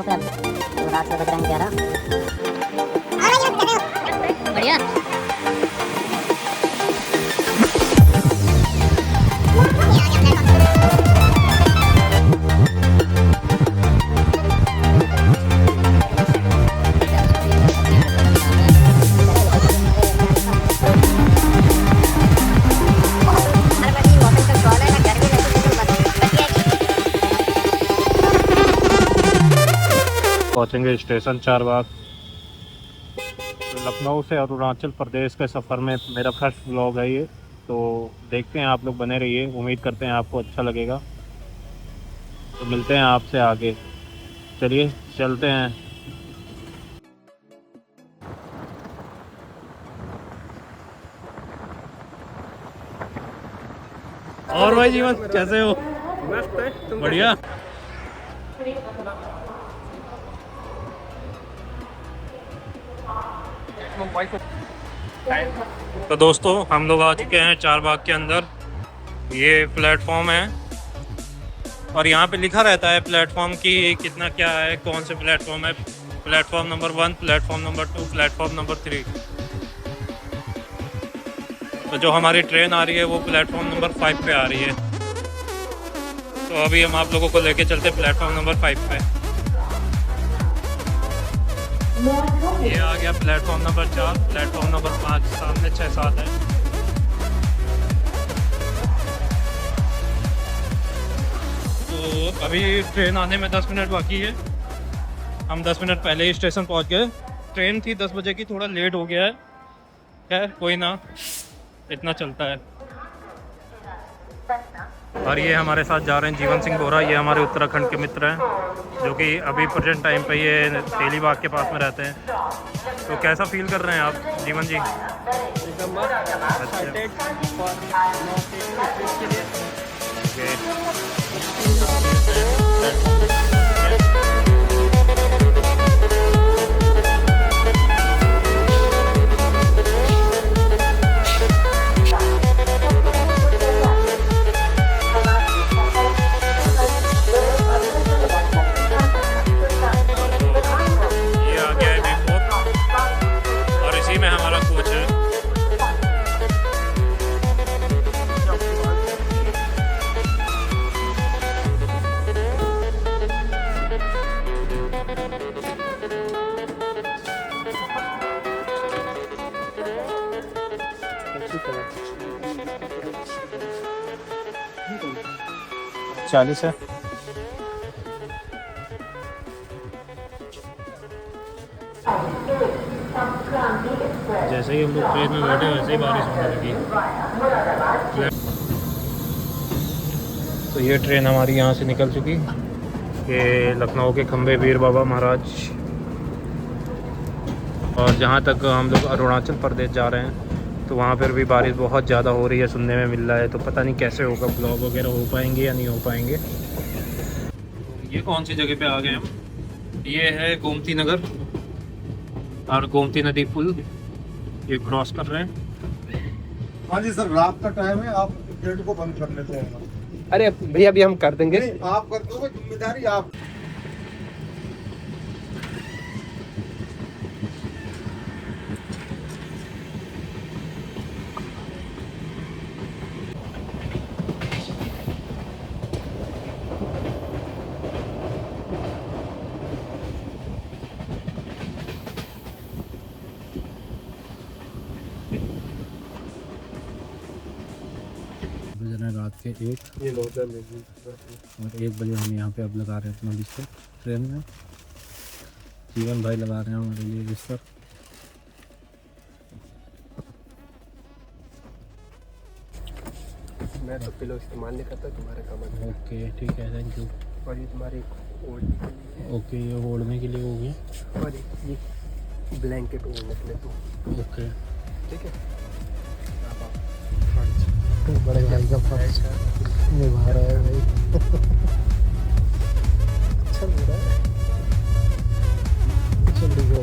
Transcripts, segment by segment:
जाओ कल, तो रात को बज रहे हैं 11। बढ़िया। पहुंचेंगे स्टेशन चारबाग। लखनऊ से अरुणाचल प्रदेश के सफ़र में मेरा फर्स्ट व्लॉग है ये, तो देखते हैं, आप लोग बने रहिए, उम्मीद करते हैं आपको अच्छा लगेगा। तो मिलते हैं आपसे आगे, चलिए चलते हैं। और भाई जीवन कैसे हो? मस्त है। बढ़िया। तो दोस्तों हम लोग आ चुके हैं चारबाग के अंदर। ये प्लेटफॉर्म है और यहाँ पे लिखा रहता है प्लेटफॉर्म की कितना क्या है, कौन से प्लेटफॉर्म है। Platform number 1, platform number 2, platform number 3। तो जो हमारी ट्रेन आ रही है वो प्लेटफॉर्म नंबर 5 पे आ रही है। तो अभी हम आप लोगों को लेके चलते हैं प्लेटफॉर्म नंबर 5 पे। ये आ गया प्लेटफॉर्म नंबर 4, प्लेटफॉर्म नंबर 5 सामने 6-7 है। तो अभी ट्रेन आने में 10 मिनट बाकी है। हम 10 मिनट पहले ही स्टेशन पहुंच गए। ट्रेन थी 10 बजे की, थोड़ा लेट हो गया है। खैर कोई ना, इतना चलता है। और ये हमारे साथ जा रहे हैं जीवन सिंह बोरा। ये हमारे उत्तराखंड के मित्र हैं जो कि अभी प्रेजेंट टाइम पे ये तेलीबाग के पास में रहते हैं। तो कैसा फील कर रहे हैं आप जीवन जी? एकदम चालीस है। जैसे ही हम लोग ट्रेन में बैठे वैसे ही बारिश होने लगी। तो ये ट्रेन हमारी यहाँ से निकल चुकी। ये लखनऊ के खंबे वीर बाबा महाराज। और जहाँ तक हम लोग अरुणाचल प्रदेश जा रहे हैं तो वहाँ पर भी बारिश बहुत ज़्यादा हो रही है, सुनने में मिल रहा है। तो पता नहीं कैसे होगा, ब्लॉग वगैरह हो पाएंगे या नहीं हो पाएंगे। ये कौन सी जगह पे आ गए हम? ये है गोमती नगर और गोमती नदी पुल, ये क्रॉस कर रहे हैं। हाँ जी सर, रात का टाइम है, आप गेट को बंद कर लेते हैं। अरे भैया अभी हम कर देंगे। नहीं, आप कर दोगे, जिम्मेदारी आप। रात के 1 और 1 बजे हम यहाँ पे अब लगा रहे हैं अपना बिस्तर ट्रेन में। जीवन भाई लगा रहे हैं हमारे लिए बिस्तर। मैं तो पिलो इस्तेमाल नहीं करता, तुम्हारे काम है। ओके ठीक है, थैंक यू। और ये तुम्हारी ओढ़ने ओके, ये ओढ़ने के लिए हो गया। और ये ब्लैंकेट ओढ़ने के लिए तो ओके ठीक है। बड़े भाई का फर्ज निभा रहा है भाई। अच्छा लग रहा है। चलो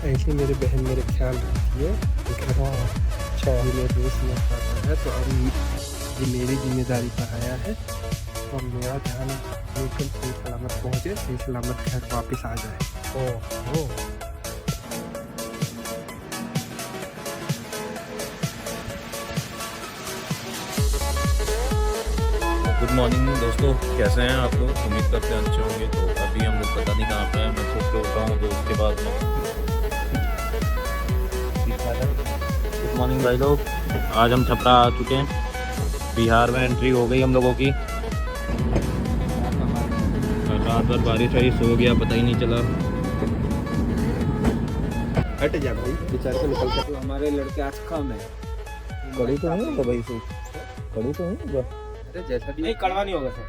ऐसे मेरे बहन मेरे ख्याल रखिए। अच्छा, मेरे दोस्त ने खाता है तो अब ये मेरी जिम्मेदारी पर आया है। तो मेरा ध्यान बिल्कुल सही सलामत पहुँचे, सही सलामत घर वापस आ जाए। ओह गुड मॉर्निंग दोस्तों, कैसे हैं आप लोग? उम्मीद करते हैं अच्छे होंगे। तो अभी हम लोग पता नहीं कहाँ पे हैं। मैं सो के उठा हूँ तो उसके बाद गुड मॉर्निंग भाई लोग। आज हम छपरा आ चुके हैं। बिहार में एंट्री हो गई हम लोगों की। रात भर बारिश आई, सो गया, पता ही नहीं चला। हट जा भाई, बेचारे को निकल कर। हमारे लड़के आज कम है। कड़ी तो नहीं होगा भाई, सो कड़ी तो नहीं होगा। जैसा भी नहीं, कड़वा नहीं होगा सर।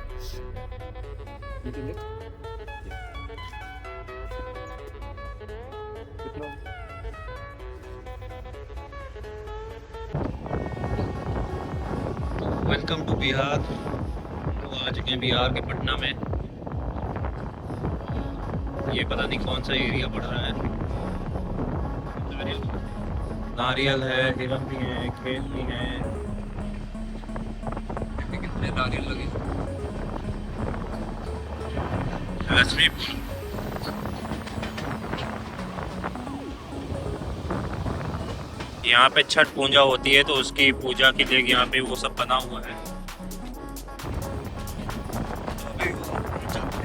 Welcome to Bihar. तो आ चुके हैं बिहार के पटना में। ये पता नहीं कौन सा एरिया पड़ रहा है। नारियल है, हिरन भी है, खेत भी है। कितने नारियल लगे। लक्ष्मीपुर। यहाँ पे छठ पूजा होती है, तो उसकी पूजा के लिए यहाँ पे वो सब बना हुआ है।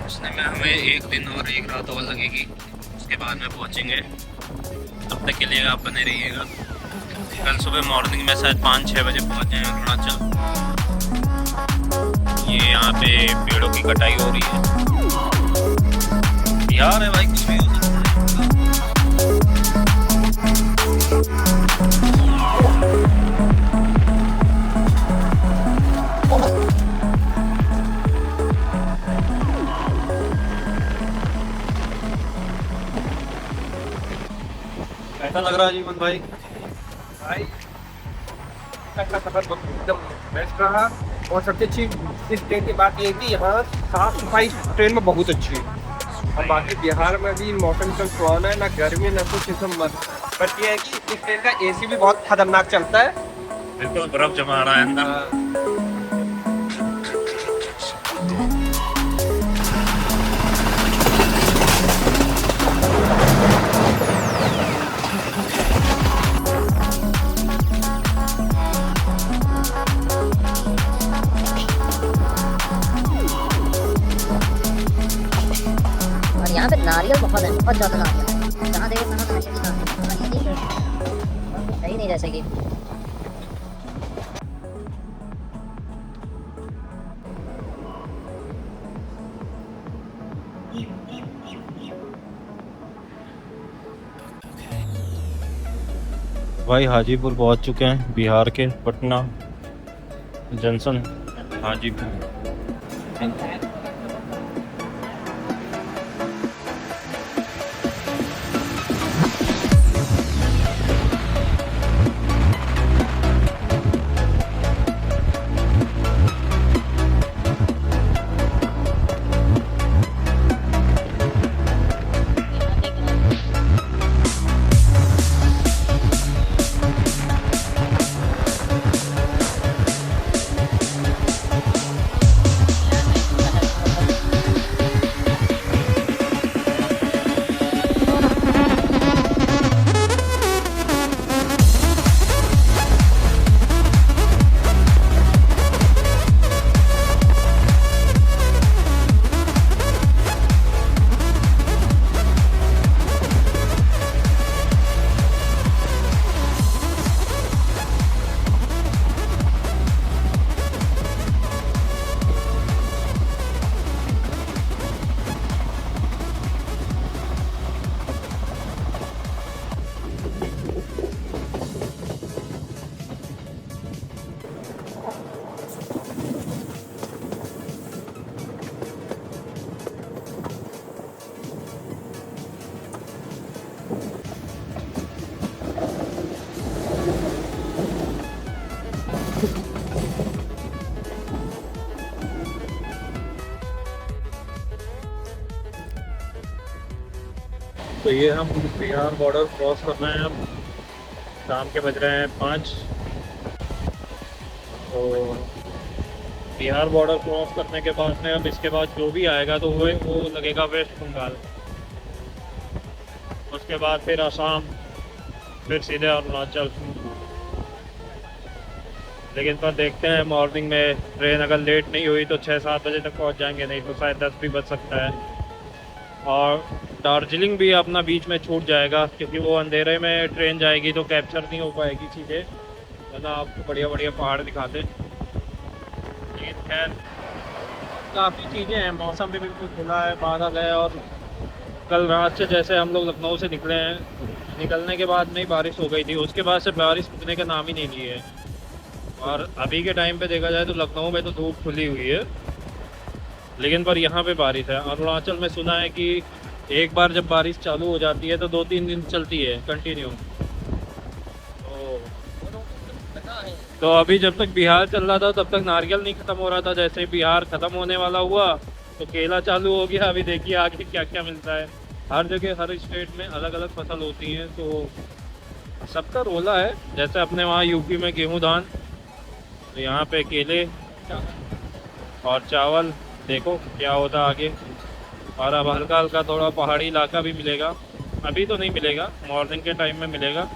उसने में हमें एक दिन और एक रात और लगेगी, उसके बाद में पहुँचेंगे। तब तक के लिए आप बने रहिएगा। कल सुबह मॉर्निंग में शायद 5-6 बजे पहुँच जाएंगे अरुणाचल। ये यहाँ पे पेड़ों की कटाई हो रही है। बिहार है भाई, कुछ भी हो सकता है। कैसा लग रहा है जीवन भाई? भाई का सफर एकदम बेस्ट रहा। और सबसे अच्छी इस ट्रेन की बात ये है कि यहाँ साफ सफाई ट्रेन में बहुत अच्छी है। और बाकी बिहार में भी मौसम एकदम सुहाना है, ना गर्मी ना कुछ एकदम मस्त। बट ये है कि इस ट्रेन का एसी भी बहुत खतरनाक चलता है। बिल्कुल बर्फ जमा रहा है अंदर। और यहाँ पे नारियल बहुत है, बहुत ज़्यादा नारियल है। जहाँ देखो वहाँ नारियल ही नारियल। सही नहीं रह सकेगी। भाई हाजीपुर पहुंच चुके हैं, बिहार के पटना जंक्शन हाजीपुर। तो ये हम बिहार बॉर्डर क्रॉस कर रहे हैं अब। शाम के बज रहे हैं 5। तो बिहार बॉर्डर क्रॉस करने के बाद में अब इसके बाद जो भी आएगा तो वो लगेगा वेस्ट बंगाल, उसके बाद फिर असम, फिर सीधे अरुणाचल। लेकिन पर देखते हैं, मॉर्निंग में ट्रेन अगर लेट नहीं हुई तो 6-7 बजे तक पहुंच जाएंगे, नहीं तो शायद 10 भी बज सकता है। और दार्जिलिंग भी अपना बीच में छूट जाएगा, क्योंकि वो अंधेरे में ट्रेन जाएगी तो कैप्चर नहीं हो पाएगी चीज़ें, वरना आपको बढ़िया बढ़िया पहाड़ दिखाते। लेकिन खैर काफ़ी चीज़ें हैं, मौसम भी बिल्कुल खुला है, बादल है। और कल रात से जैसे हम लोग लखनऊ से निकले हैं, निकलने के बाद में ही बारिश हो गई थी, उसके बाद से बारिश रुकने का नाम ही नहीं लिए है। और अभी के टाइम पे देखा जाए तो लखनऊ में तो धूप खुली हुई है, लेकिन पर यहाँ पे बारिश है। अरुणाचल में सुना है कि एक बार जब बारिश चालू हो जाती है तो 2-3 दिन चलती है कंटिन्यू। तो अभी जब तक बिहार चल रहा था तब तक नारियल नहीं ख़त्म हो रहा था, जैसे बिहार ख़त्म होने वाला हुआ तो केला चालू हो गया। अभी देखिए आगे क्या क्या मिलता है। हर जगह हर स्टेट में अलग अलग फसल होती है, तो सबका रोला है। जैसे अपने वहाँ यूपी में गेहूँ धान, तो यहाँ पे केले और चावल। देखो क्या होता आगे। और अब हल्का हल्का थोड़ा पहाड़ी इलाका भी मिलेगा, अभी तो नहीं मिलेगा, मॉर्निंग के टाइम में मिलेगा,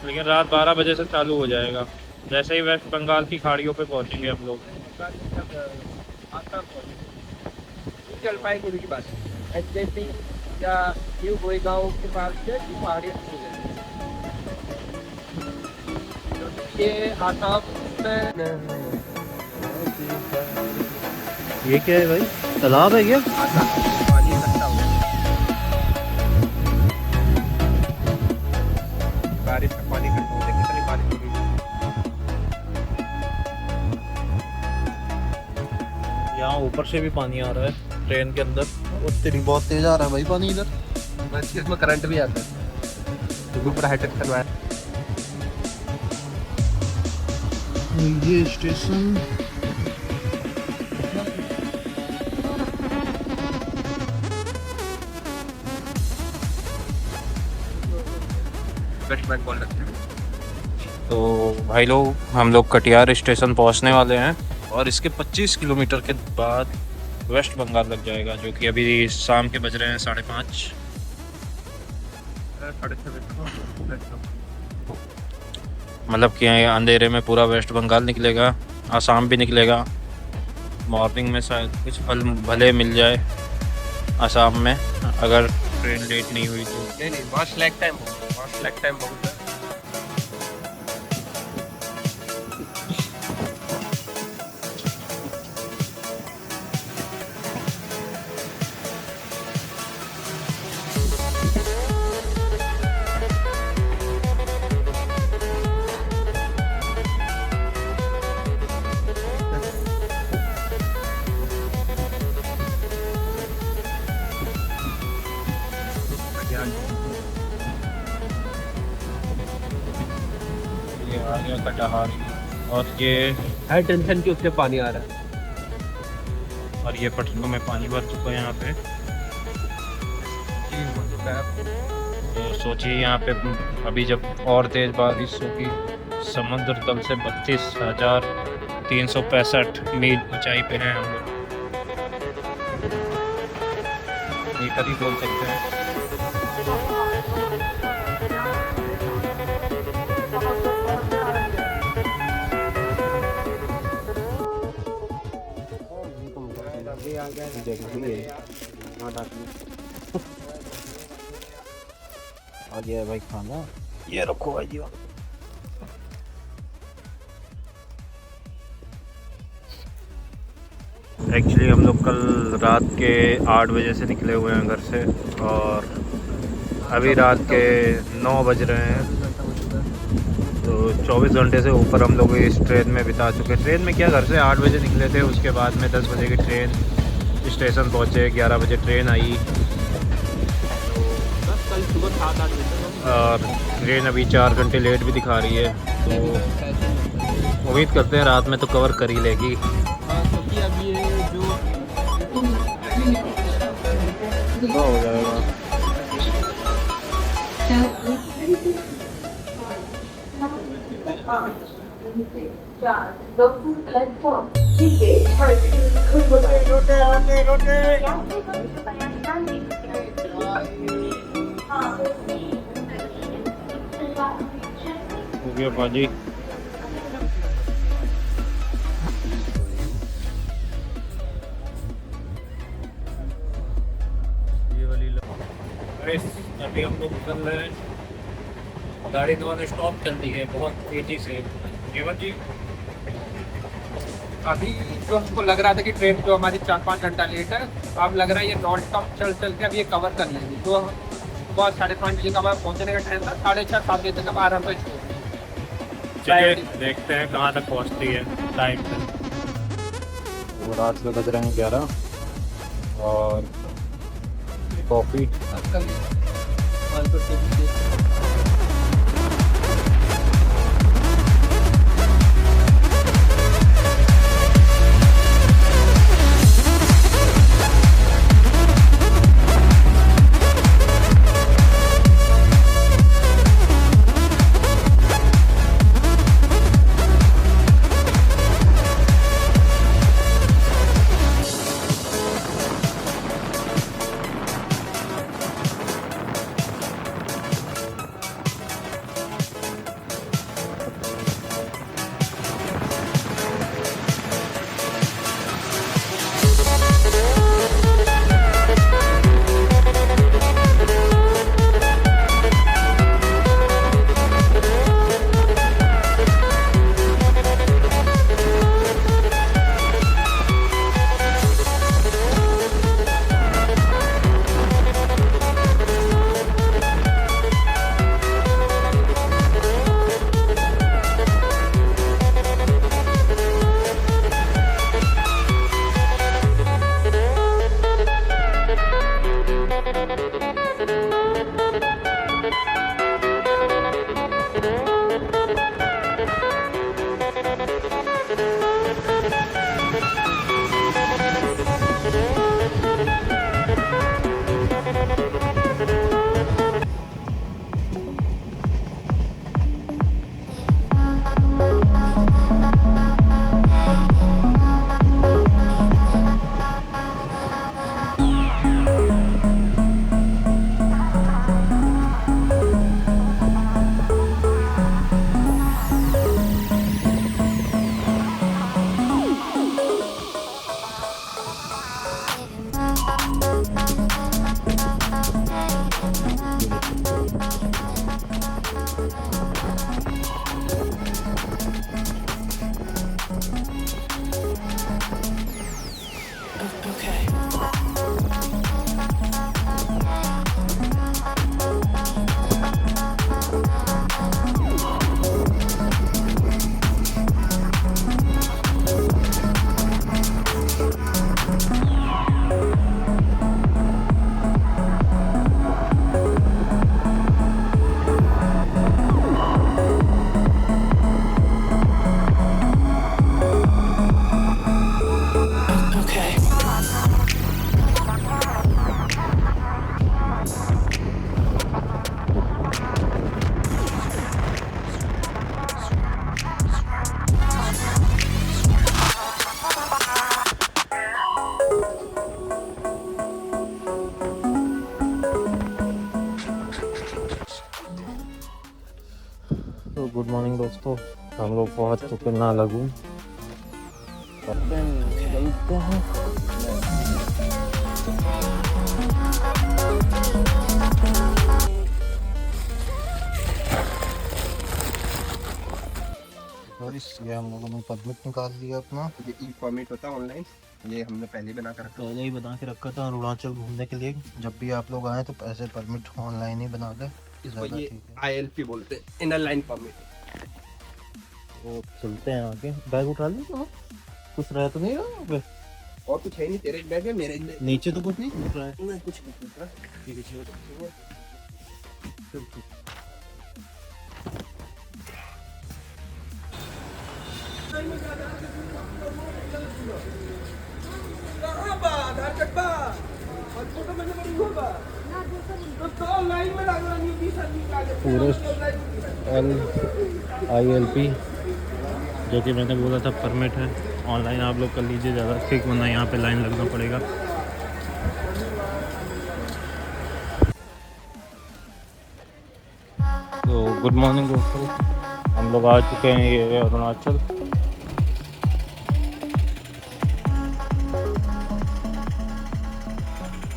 लेकिन रात 12 बजे से चालू हो जाएगा, जैसे ही वेस्ट बंगाल की खाड़ियों पे पहुँचेंगे हम लोग। जलपाईगुड़ी की बात जैसे या न्यू गोरेगांव के पास से पहाड़ी ये आसाम में। ये क्या है भाई, तालाब है क्या? पानी इकट्ठा हो बारिश का पानी इकट्ठा होता है, कितनी बारिश हो रही है। यहाँ ऊपर से भी पानी आ रहा है ट्रेन के अंदर। वो तेरी बहुत तेज आ रहा है भाई पानी इधर। बस इसमें करंट भी आता है, तो भी पूरा हाईटेक करवाया। ये स्टेशन वेस्ट बंगाल लगता है। तो भाई लोग, हम लोग कटिहार स्टेशन पहुंचने वाले हैं और इसके 25 किलोमीटर के बाद वेस्ट बंगाल लग जाएगा, जो कि अभी शाम के बज रहे हैं 5:30। मतलब कि अंधेरे में पूरा वेस्ट बंगाल निकलेगा, आसाम भी निकलेगा। मॉर्निंग में शायद कुछ फल भले मिल जाए आसाम में, अगर ट्रेन लेट नहीं हुई तो। नहीं वहाँ स्लैक टाइम बहुत है। ये आ गया कटिहार, और ये हाई टेंशन के उससे पानी आ रहा है। और ये पटरियों में पानी भर चुका है यहाँ पे। तो सोचिए यहाँ पे अभी जब और तेज बारिश होगी, समुद्र तल से 32,365 मील ऊंचाई पे हैं हम लोग, मीटर ही बोल सकते हैं। आ गया भाई खाना, ये रखो भाई जी। एक्चुअली हम लोग कल रात के 8 बजे से निकले हुए हैं घर से, और अभी रात के 9 बज रहे हैं। तो 24 घंटे से ऊपर हम लोग इस ट्रेन में बिता चुके हैं। ट्रेन में क्या, घर से 8 बजे निकले थे, उसके बाद में 10 बजे की ट्रेन स्टेशन पहुँचे, 11 बजे ट्रेन आई, कल सुबह 7-8 बजे और ट्रेन अभी 4 घंटे लेट भी दिखा रही है। तो उम्मीद करते हैं रात में तो कवर कर ही लेगी। क्योंकि अब ये जो हो जाएगा। हो गया भाजी। ये वाली अरे अभी हम लोग निकल रहे हैं, गाड़ी दोबारा स्टॉप कर दी है बहुत तेजी से। केवल जी अभी जो हमको लग रहा था कि ट्रेन जो हमारी 4-5 घंटा लेट है, अब लग रहा है ये नॉन स्टॉप चल के अब ये कवर कर लेंगे। तो सुबह 5:30 बजे का हमारा पहुंचने का टाइम था, 6:30-7 बजे तक अब आराम से छोड़। चलिए देखते हैं कहाँ तक पहुँचती है टाइम पे। वो रात में बज रहे हैं 11 और कॉफ़ी तो गुड मॉर्निंग दोस्तों, हम लोग पहुंच चुके ना लगून। चलते हैं। ये हम लोगों ने परमिट निकाल लिया अपना। ये ई परमिट होता है ऑनलाइन, ये हमने पहले बना कर रखा। पहले ही बना के रखा था अरुणाचल घूमने के लिए। जब भी आप लोग आए तो ऐसे परमिट ऑनलाइन ही बना लें, इसको ये ILP बोलते हैं, इनर लाइन परमिट। तो चलते हैं आगे। बैग उठा ली तो कुछ रहा तो नहीं रहा पे? और कुछ है नहीं, तेरे बैग है मेरे बैग नीचे तो कुछ नहीं दिख रहा है। नहीं, कुछ नहीं दिख रहा। टूरिस्ट ILP जो कि मैंने बोला था परमिट है। ऑनलाइन आप लोग कर लीजिए ज़्यादा ठीक, वरना यहाँ पे लाइन लगना पड़ेगा। तो गुड मॉर्निंग दोस्तों, हम लोग आ चुके हैं ये अरुणाचल।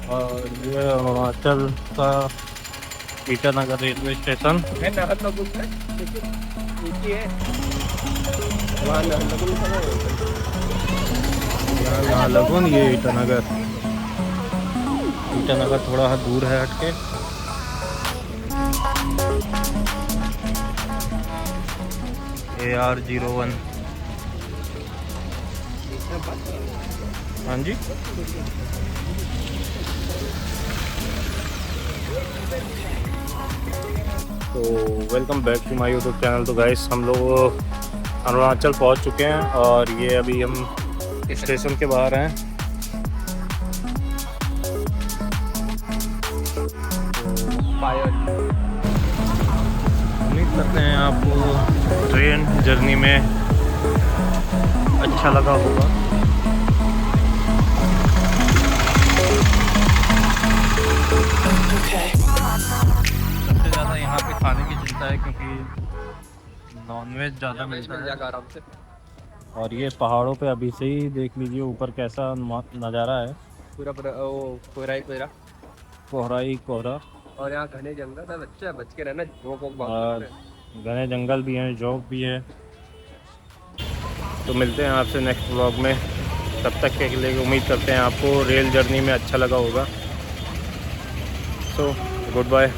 और ये अरुणाचल का ईटानगर रेलवे स्टेशन। है नाहरलगुन है, लेकिन नीचे है वहाँ नाहरलगुन का है। नाहरलगुन, ये ईटानगर। ईटानगर थोड़ा दूर है हटके। AR01। हाँ जी, तो welcome back to my YouTube channel. तो गाइस हम लोग अरुणाचल पहुंच चुके हैं और ये अभी हम स्टेशन के बाहर हैं। उम्मीद करते हैं आपको ट्रेन जर्नी में अच्छा लगा होगा। सबसे ज़्यादा यहाँ पे खाने की चिंता है क्योंकि नॉनवेज ज़्यादा मिलता है। आराम से। और ये पहाड़ों पे अभी से ही देख लीजिए ऊपर कैसा नज़ारा है, पूरा वो कोहरा ही कोहरा, कोहरा ही कोहरा। और यहाँ घने जंगल है, बच्चा बच के रहना, झोंक वोंक बहुत और है। घने जंगल भी हैं, जॉब भी है। तो मिलते हैं आपसे नेक्स्ट व्लॉग में, तब तक के लिए उम्मीद करते हैं आपको रेल जर्नी में अच्छा लगा होगा। So good bye.